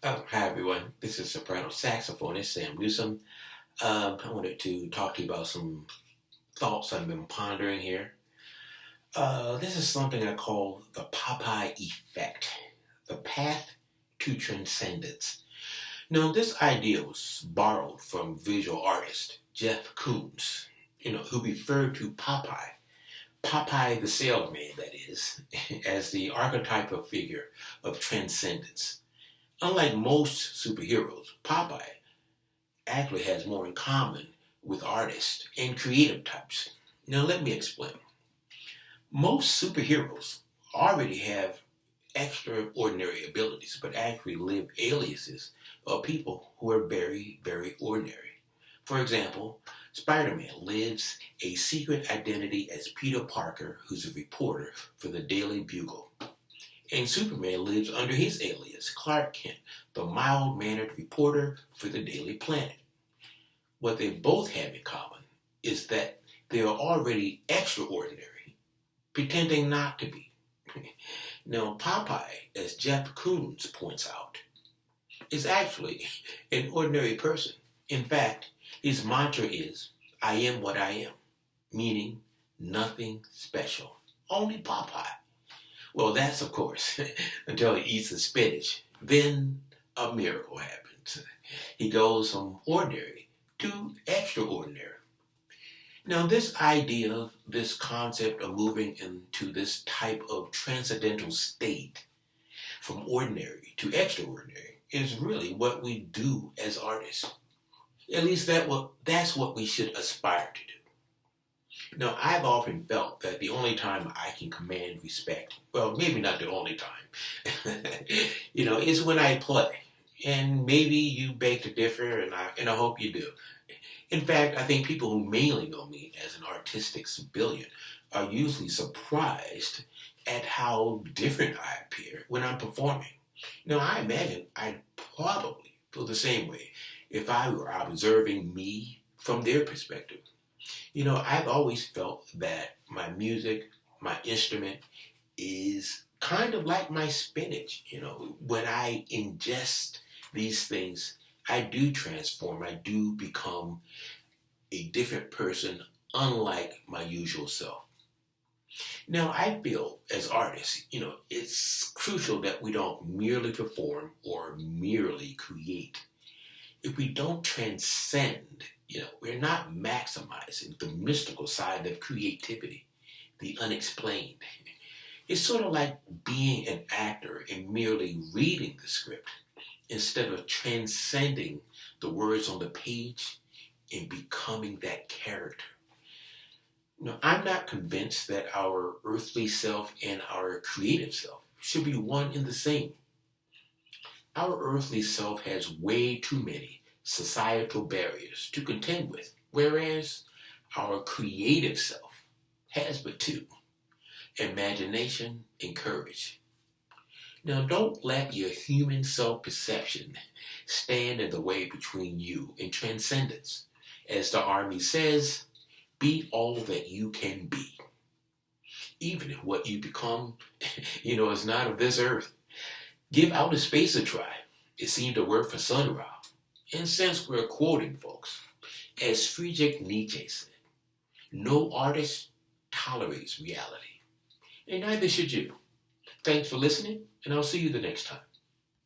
Hi everyone, this is soprano saxophonist Sam Newsom. I wanted to talk to you about some thoughts I've been pondering here. This is something I call the Popeye effect, the path to transcendence. Now, this idea was borrowed from visual artist Jeff Koons, who referred to Popeye the salesman, that is, as the archetypal figure of transcendence. Unlike most superheroes, Popeye actually has more in common with artists and creative types. Now, let me explain. Most superheroes already have extraordinary abilities, but actually live aliases of people who are very, very ordinary. For example, Spider Man lives a secret identity as Peter Parker, who's a reporter for the Daily Bugle. And Superman lives under his alias, Clark Kent, the mild-mannered reporter for the Daily Planet. What they both have in common is that they are already extraordinary, pretending not to be. Now, Popeye, as Jeff Koons points out, is actually an ordinary person. In fact, his mantra is, I am what I am, meaning nothing special, only Popeye. Well, that's, of course, until he eats the spinach. Then a miracle happens. He goes from ordinary to extraordinary. Now, this idea, this concept of moving into this type of transcendental state from ordinary to extraordinary is really what we do as artists. At least that's what we should aspire to do. Now, I've often felt that the only time I can command respect, well, maybe not the only time, is when I play. And maybe you beg to differ, and I hope you do. In fact, I think people who mainly know me as an artistic civilian are usually surprised at how different I appear when I'm performing. Now, I imagine I'd probably feel the same way if I were observing me from their perspective. I've always felt that my music, my instrument, is kind of like my spinach. When I ingest these things, I do transform. I do become a different person, unlike my usual self. Now, I feel as artists, it's crucial that we don't merely perform or merely create. If we don't transcend, we're not maximizing the mystical side of creativity, the unexplained. It's sort of like being an actor and merely reading the script instead of transcending the words on the page and becoming that character. I'm not convinced that our earthly self and our creative self should be one and the same. Our earthly self has way too many societal barriers to contend with, whereas our creative self has but two: imagination and courage. Now, don't let your human self-perception stand in the way between you and transcendence. As the Army says, be all that you can be. Even if what you become, is not of this earth. Give outer space a try. It seemed to work for Sun Ra. And since we're quoting folks, as Friedrich Nietzsche said, no artist tolerates reality. And neither should you. Thanks for listening, and I'll see you the next time.